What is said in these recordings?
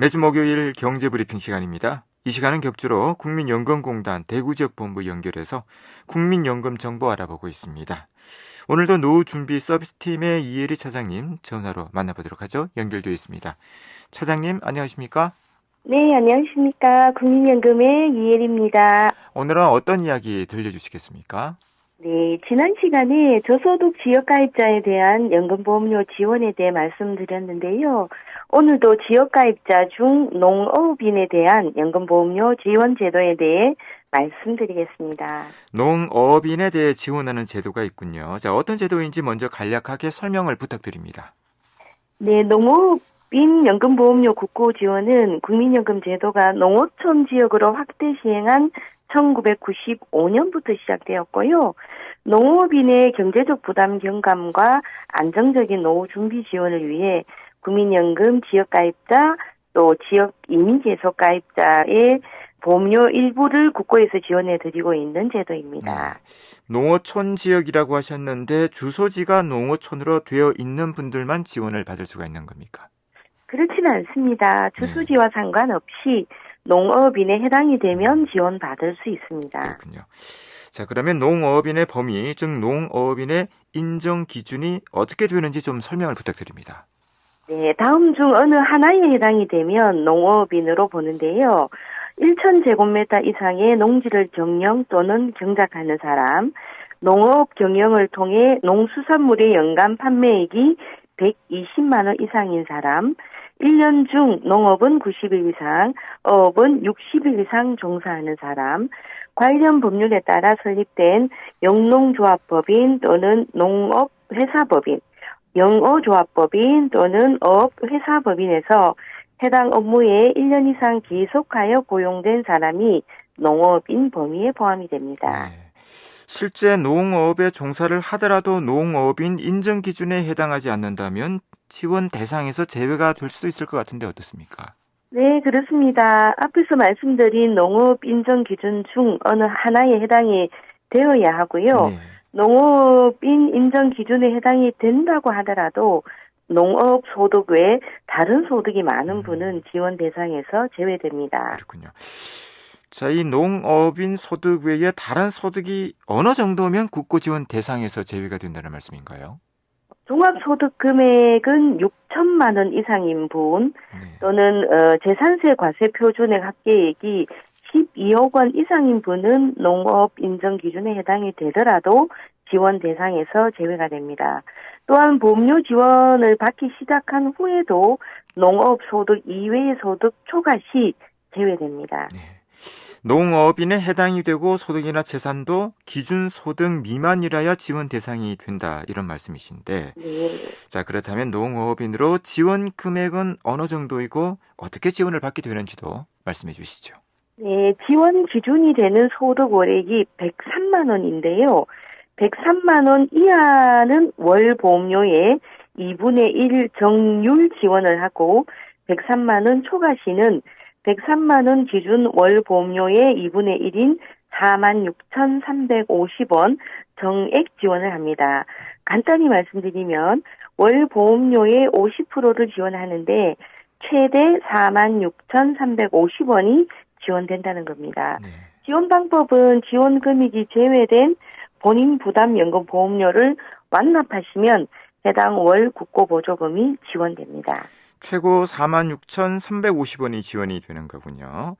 매주 목요일 경제브리핑 시간입니다. 이 시간은 격주로 국민연금공단 대구지역본부 연결해서 국민연금 정보 알아보고 있습니다. 오늘도 노후준비 서비스팀의 이혜리 차장님 전화로 만나보도록 하죠. 연결되어 있습니다. 차장님 안녕하십니까? 네, 안녕하십니까. 국민연금의 이혜리입니다. 오늘은 어떤 이야기 들려주시겠습니까? 네, 지난 시간에 저소득 지역가입자에 대한 연금보험료 지원에 대해 말씀드렸는데요. 오늘도 지역가입자 중 농업인에 대한 연금보험료 지원 제도에 대해 말씀드리겠습니다. 농업인에 대해 지원하는 제도가 있군요. 자, 어떤 제도인지 먼저 간략하게 설명을 부탁드립니다. 네, 농업인 연금보험료 국고 지원은 국민연금 제도가 농어촌 지역으로 확대 시행한 1995년부터 시작되었고요. 농업인의 경제적 부담 경감과 안정적인 노후 준비 지원을 위해 국민연금 지역가입자 또 지역 이민계속가입자의 보험료 일부를 국고에서 지원해드리고 있는 제도입니다. 농어촌 지역이라고 하셨는데 주소지가 농어촌으로 되어 있는 분들만 지원을 받을 수가 있는 겁니까? 그렇지는 않습니다. 주소지와 상관없이 농업인에 해당이 되면 지원받을 수 있습니다. 그렇군요. 자, 그러면 농업인의 범위, 즉 농업인의 인정 기준이 어떻게 되는지 좀 설명을 부탁드립니다. 네, 다음 중 어느 하나에 해당이 되면 농업인으로 보는데요. 1,000제곱미터 이상의 농지를 경영 또는 경작하는 사람, 농업 경영을 통해 농수산물의 연간 판매액이 120만 원 이상인 사람, 1년 중 농업은 90일 이상, 어업은 60일 이상 종사하는 사람, 관련 법률에 따라 설립된 영농조합법인 또는 농업회사법인, 영어조합법인 또는 어업회사법인에서 해당 업무에 1년 이상 계속하여 고용된 사람이 농업인 범위에 포함이 됩니다. 네. 실제 농업에 종사를 하더라도 농업인 인정 기준에 해당하지 않는다면 지원 대상에서 제외가 될 수도 있을 것 같은데 어떻습니까? 네, 그렇습니다. 앞에서 말씀드린 농업 인정 기준 중 어느 하나에 해당이 되어야 하고요. 네. 농업인 인정 기준에 해당이 된다고 하더라도 농업 소득 외에 다른 소득이 많은 분은 지원 대상에서 제외됩니다. 그렇군요. 자, 이 농업인 소득 외에 다른 소득이 어느 정도면 국고 지원 대상에서 제외가 된다는 말씀인가요? 종합소득 금액은 6천만 원 이상인 분 또는 재산세 과세 표준액 합계액이 12억 원 이상인 분은 농업 인정 기준에 해당이 되더라도 지원 대상에서 제외가 됩니다. 또한 보험료 지원을 받기 시작한 후에도 농업 소득 이외의 소득 초과 시 제외됩니다. 네. 농업인에 해당이 되고 소득이나 재산도 기준 소득 미만이라야 지원 대상이 된다 이런 말씀이신데 네. 자, 그렇다면 농업인으로 지원 금액은 어느 정도이고 어떻게 지원을 받게 되는지도 말씀해 주시죠. 네, 지원 기준이 되는 소득 월액이 103만 원인데요. 103만 원 이하는 월 보험료의 2분의 1 정률 지원을 하고 103만 원 초과 시는 103만 원 기준 월 보험료의 2분의 1인 46,350원 정액 지원을 합니다. 간단히 말씀드리면 월 보험료의 50%를 지원하는데 최대 46,350원이 지원된다는 겁니다. 네. 지원 방법은 지원 금액이 제외된 본인 부담 연금 보험료를 완납하시면 해당 월 국고 보조금이 지원됩니다. 최고 46,350원이 지원이 되는 거군요.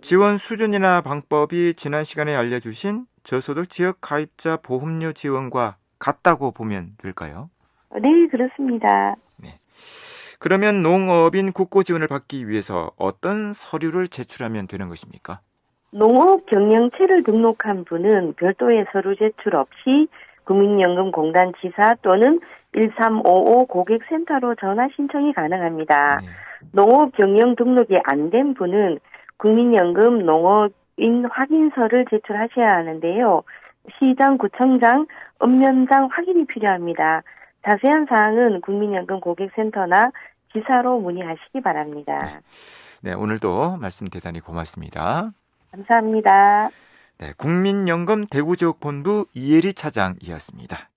지원 수준이나 방법이 지난 시간에 알려주신 저소득 지역 가입자 보험료 지원과 같다고 보면 될까요? 네, 그렇습니다. 네. 그러면 농업인 국고 지원을 받기 위해서 어떤 서류를 제출하면 되는 것입니까? 농업 경영체를 등록한 분은 별도의 서류 제출 없이 국민연금공단 지사 또는 1355 고객센터로 전화 신청이 가능합니다. 네. 농업 경영 등록이 안 된 분은 국민연금 농업인 확인서를 제출하셔야 하는데요. 시장, 구청장, 읍면장 확인이 필요합니다. 자세한 사항은 국민연금 고객센터나 지사로 문의하시기 바랍니다. 네, 오늘도 말씀 대단히 고맙습니다. 감사합니다. 네, 국민연금 대구지역본부 이혜리 차장이었습니다.